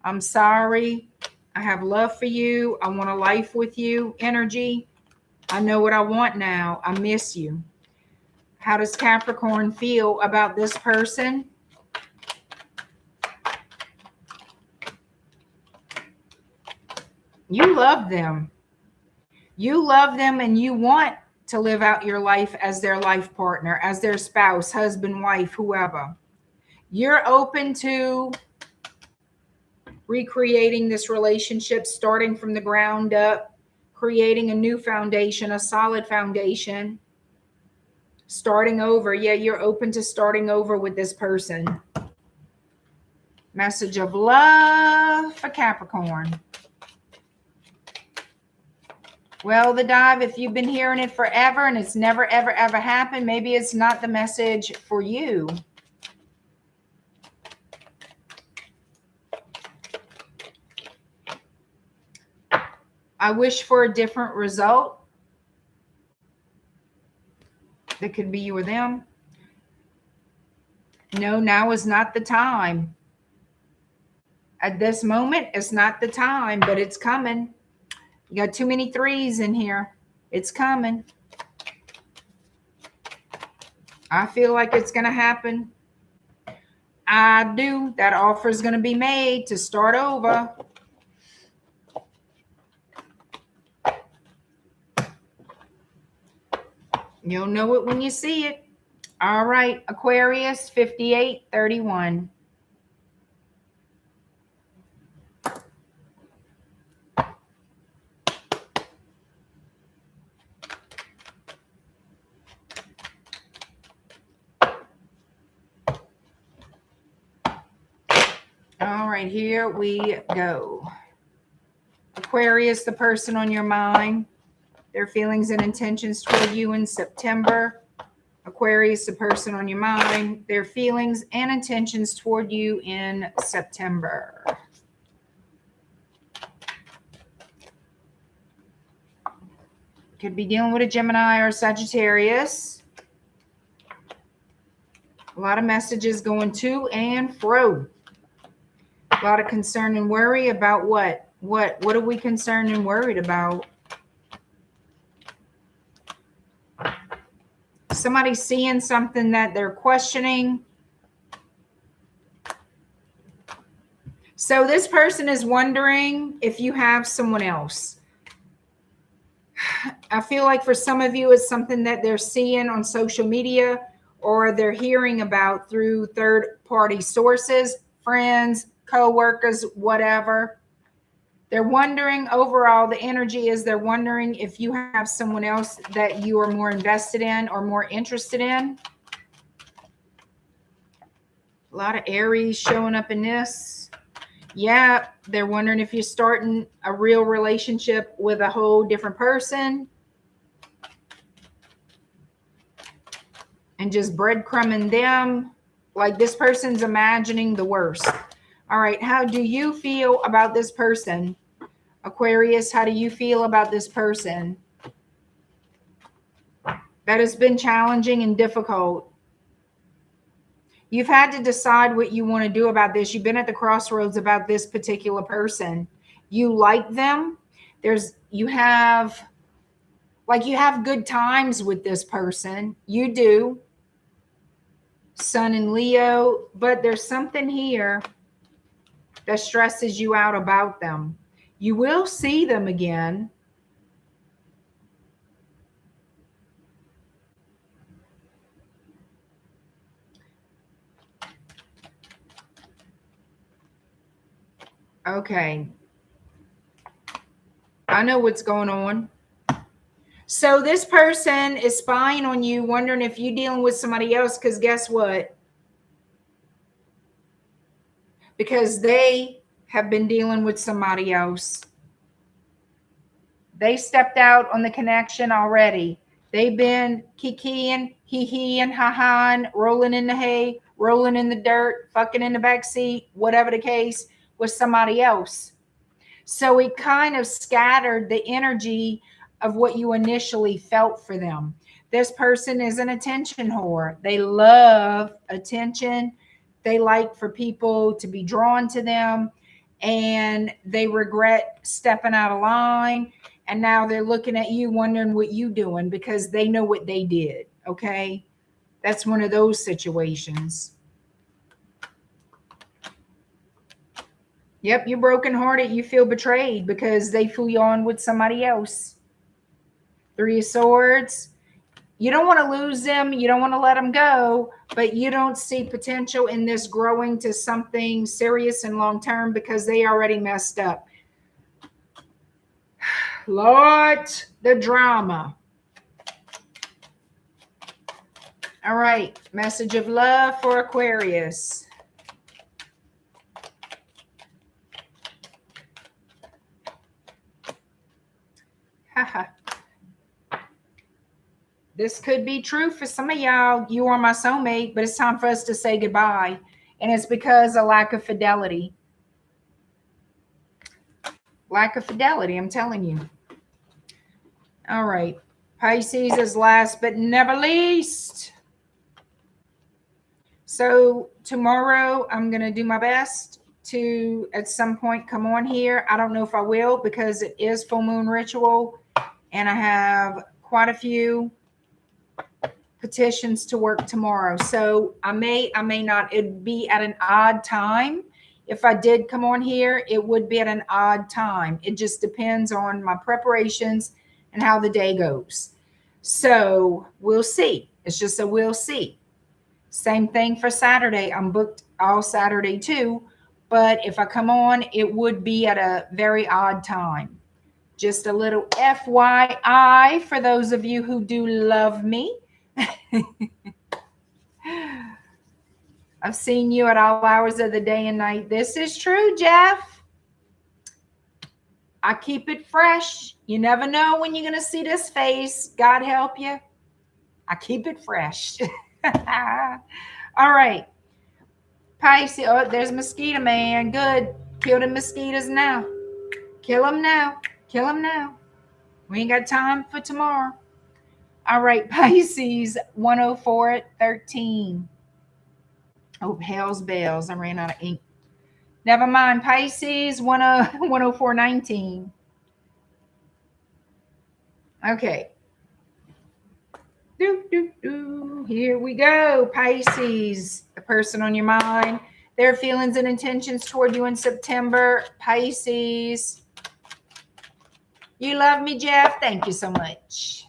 I'm sorry. I have love for you. I want a life with you. Energy. I know what I want now. I miss you. How does Capricorn feel about this person? You love them. You love them and you want to live out your life as their life partner, as their spouse, husband, wife, whoever. You're open to recreating this relationship, starting from the ground up, creating a new foundation, a solid foundation, starting over. Yeah, you're open to starting over with this person. Message of love for Capricorn. Well, the dive, if you've been hearing it forever and it's never, ever, ever happened, maybe it's not the message for you. I wish for a different result. That could be you or them. No, now is not the time. At this moment, it's not the time, but it's coming. You got too many threes in here. It's coming. I feel like it's going to happen. I do. That offer is going to be made to start over. You'll know it when you see it. All right, Aquarius, 5831. All right, here we go. Aquarius, the person on your mind, their feelings and intentions toward you in September. Aquarius, the person on your mind, their feelings and intentions toward you in September. Could be dealing with a Gemini or a Sagittarius. A lot of messages going to and fro. A lot of concern and worry about what? What are we concerned and worried about? Somebody's seeing something that they're questioning. So this person is wondering if you have someone else. I feel like for some of you, it's something that they're seeing on social media or they're hearing about through third-party sources, friends, co-workers, whatever. They're wondering overall, the energy is they're wondering if you have someone else that you are more invested in or more interested in. A lot of Aries showing up in this. Yeah, they're wondering if you're starting a real relationship with a whole different person and just breadcrumbing them. Like this person's imagining the worst. All right, how do you feel about this person? Aquarius, how do you feel about this person? That has been challenging and difficult. You've had to decide what you want to do about this. You've been at the crossroads about this particular person. You like them. You have good times with this person. You do. Sun in Leo, but there's something here that stresses you out about them. You will see them again. Okay. I know what's going on. So this person is spying on you, wondering if you're dealing with somebody else, because guess what? Because they have been dealing with somebody else. They stepped out on the connection already. They've been kikiing, hee-heeing, ha-haing, rolling in the hay, rolling in the dirt, fucking in the back seat, whatever the case, with somebody else. So it kind of scattered the energy of what you initially felt for them. This person is an attention whore. They love attention. They like for people to be drawn to them, and they regret stepping out of line. And now they're looking at you wondering what you doing because they know what they did. Okay. That's one of those situations. Yep, you're brokenhearted. You feel betrayed because they fool you on with somebody else. Three of Swords. You don't want to lose them. You don't want to let them go, but you don't see potential in this growing to something serious and long-term because they already messed up. Lord, the drama. All right, message of love for Aquarius. Haha. This could be true for some of y'all. You are my soulmate, but it's time for us to say goodbye. And it's because of lack of fidelity. Lack of fidelity, I'm telling you. All right. Pisces is last but never least. So tomorrow I'm going to do my best to at some point come on here. I don't know if I will because it is full moon ritual and I have quite a few petitions to work tomorrow. So I may not. It'd be at an odd time. If I did come on here, it would be at an odd time. It just depends on my preparations and how the day goes. So we'll see. It's just a we'll see. Same thing for Saturday. I'm booked all Saturday too. But if I come on, it would be at a very odd time. Just a little FYI for those of you who do love me. I've seen you at all hours of the day and night. This is true, Jeff. I keep it fresh. You never know when you're going to see this face. God help you. I keep it fresh. All right. Pisces. Oh, there's mosquito man. Good. Kill the mosquitoes now. Kill them now. Kill them now. We ain't got time for tomorrow. All right, Pisces, 104 at 13. Oh, hell's bells. I ran out of ink. Never mind. Pisces, 104, 19. Okay. Here we go. Pisces, the person on your mind. Their feelings and intentions toward you in September, Pisces. You love me, Jeff? Thank you so much.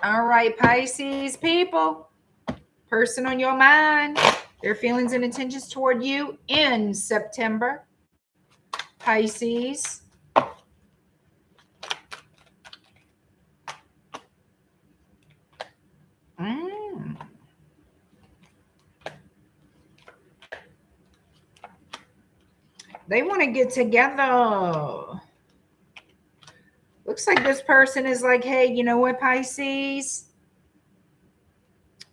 All right, Pisces people. Person on your mind. Their feelings and intentions toward you in September, Pisces. They want to get together. Looks like this person is like, hey, you know what, Pisces?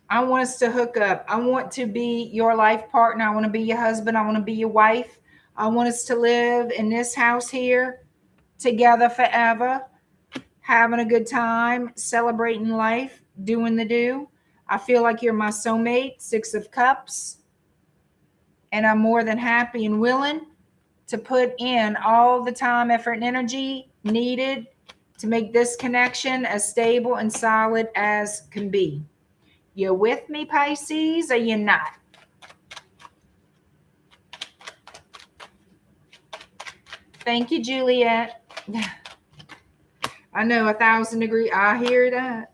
I want us to hook up. I want to be your life partner. I want to be your husband. I want to be your wife. I want us to live in this house here together forever, having a good time, celebrating life, doing the do. I feel like you're my soulmate, Six of Cups. And I'm more than happy and willing to put in all the time, effort, and energy needed to make this connection as stable and solid as can be. You're with me, Pisces, or you're not? Thank you, Juliet. I know, 1,000 degrees. I hear that.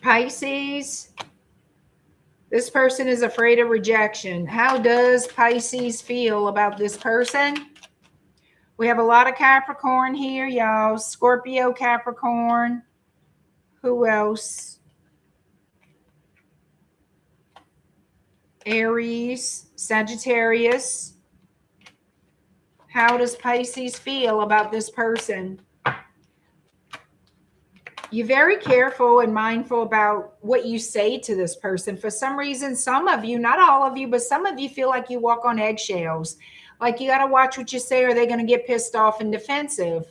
Pisces, this person is afraid of rejection. How does Pisces feel about this person? We have a lot of Capricorn here, y'all. Scorpio, Capricorn. Who else? Aries, Sagittarius. How does Pisces feel about this person? You're very careful and mindful about what you say to this person. For some reason, some of you, not all of you, but some of you feel like you walk on eggshells. Like you got to watch what you say or they're going to get pissed off and defensive.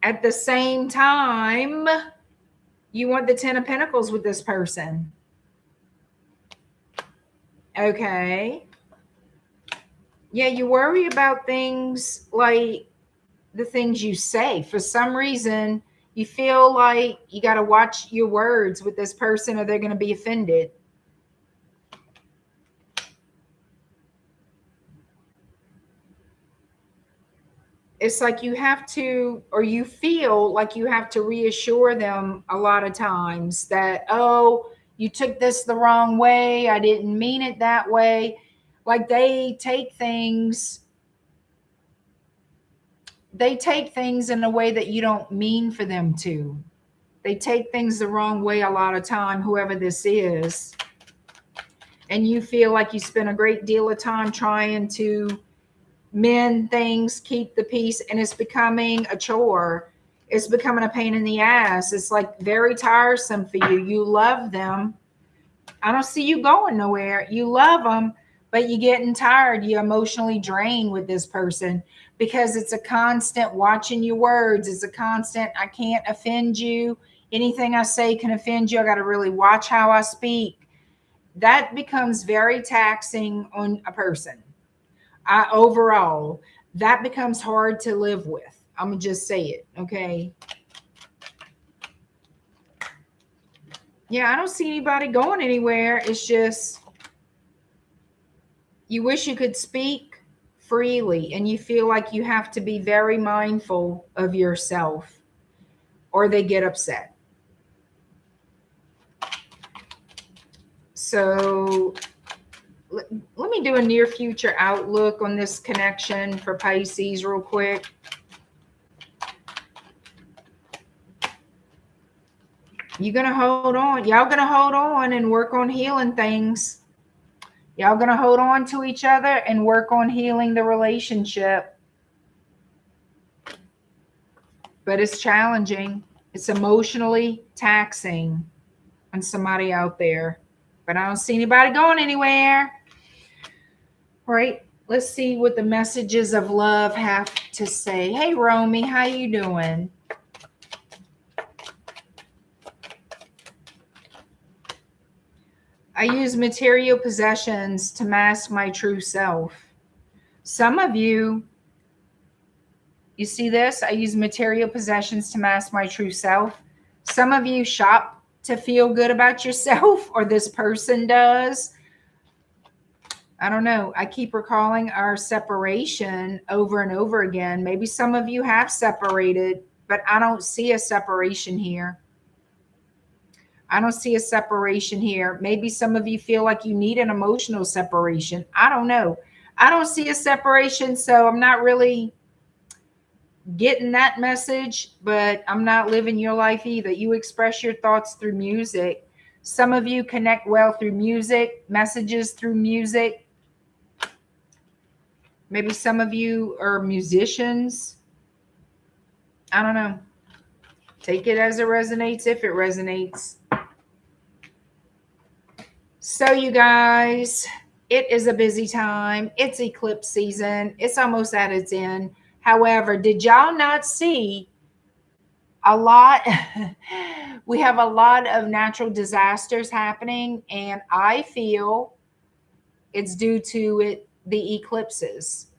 At the same time, you want the 10 of Pentacles with this person. Okay. Yeah, you worry about things like the things you say. For some reason, you feel like you got to watch your words with this person or they're going to be offended. It's like you have to, or you feel like you have to reassure them a lot of times that, oh, you took this the wrong way. I didn't mean it that way. Like they take things in a way that you don't mean for them to. They take things the wrong way a lot of time, whoever this is. And you feel like you spend a great deal of time trying to mend things, keep the peace, and it's becoming a chore. It's becoming a pain in the ass. It's like very tiresome for you. You love them. I don't see you going nowhere. You love them, but you're getting tired. You're emotionally drained with this person because it's a constant watching your words. It's a constant, I can't offend you. Anything I say can offend you. I got to really watch how I speak. That becomes very taxing on a person. Overall, that becomes hard to live with. I'm going to just say it, okay? Yeah, I don't see anybody going anywhere. It's just you wish you could speak freely and you feel like you have to be very mindful of yourself or they get upset. So let me do a near future outlook on this connection for Pisces real quick. You're going to hold on. Y'all going to hold on and work on healing things. Y'all going to hold on to each other and work on healing the relationship. But it's challenging. It's emotionally taxing on somebody out there. But I don't see anybody going anywhere. All right, let's see what the messages of love have to say. Hey, Romy, how you doing? I use material possessions to mask my true self. Some of you You see this? I use material possessions to mask my true self. Some of you shop to feel good about yourself, or this person does. I don't know. I keep recalling our separation over and over again. Maybe some of you have separated, but I don't see a separation here. I don't see a separation here. Maybe some of you feel like you need an emotional separation. I don't know. I don't see a separation, so I'm not really getting that message, but I'm not living your life either. You express your thoughts through music. Some of you connect well through music, messages through music. Maybe some of you are musicians. I don't know. Take it as it resonates, if it resonates. So you guys, it is a busy time. It's eclipse season. It's almost at its end. However, did y'all not see a lot? We have a lot of natural disasters happening, and I feel it's due to the eclipses.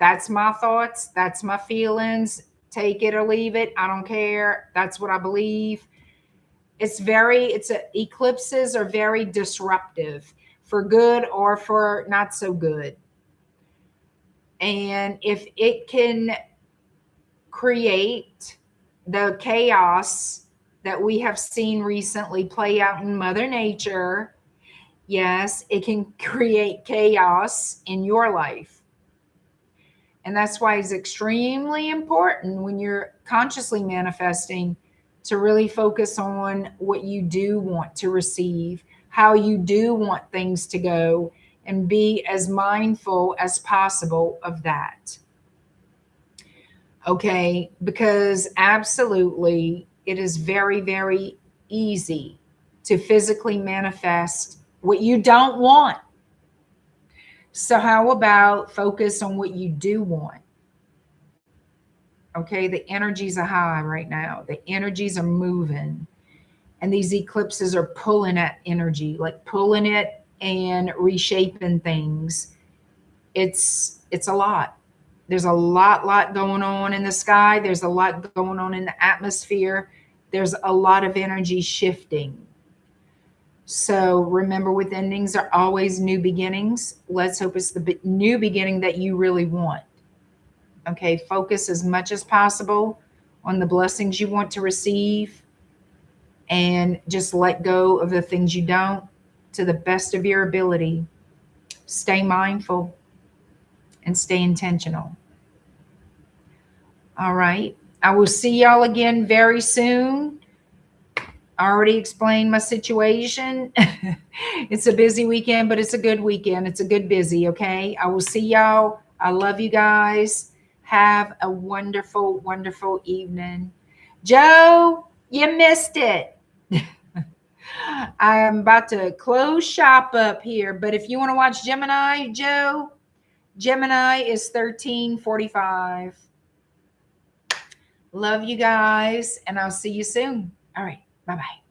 That's my thoughts. That's my feelings. Take it or leave it. I don't care. That's what I believe. Eclipses are very disruptive, for good or for not so good. And if it can create the chaos that we have seen recently play out in Mother Nature, yes, it can create chaos in your life. And that's why it's extremely important when you're consciously manifesting to really focus on what you do want to receive, how you do want things to go, and be as mindful as possible of that. Okay, because absolutely it is very, very easy to physically manifest what you don't want. So how about focus on what you do want? Okay, the energies are high right now. The energies are moving. And these eclipses are pulling at energy, like pulling it and reshaping things. It's a lot. There's a lot going on in the sky. There's a lot going on in the atmosphere. There's a lot of energy shifting. So remember, with endings are always new beginnings. Let's hope it's the new beginning that you really want. Okay, focus as much as possible on the blessings you want to receive, and just let go of the things you don't to the best of your ability. Stay mindful and stay intentional. All right. I will see y'all again very soon. I already explained my situation. It's a busy weekend, but it's a good weekend. It's a good busy, okay? I will see y'all. I love you guys. Have a wonderful, wonderful evening. Joe, you missed it. I'm about to close shop up here, but if you want to watch Gemini, Joe, Gemini is 1345. Love you guys, and I'll see you soon. All right. Bye-bye.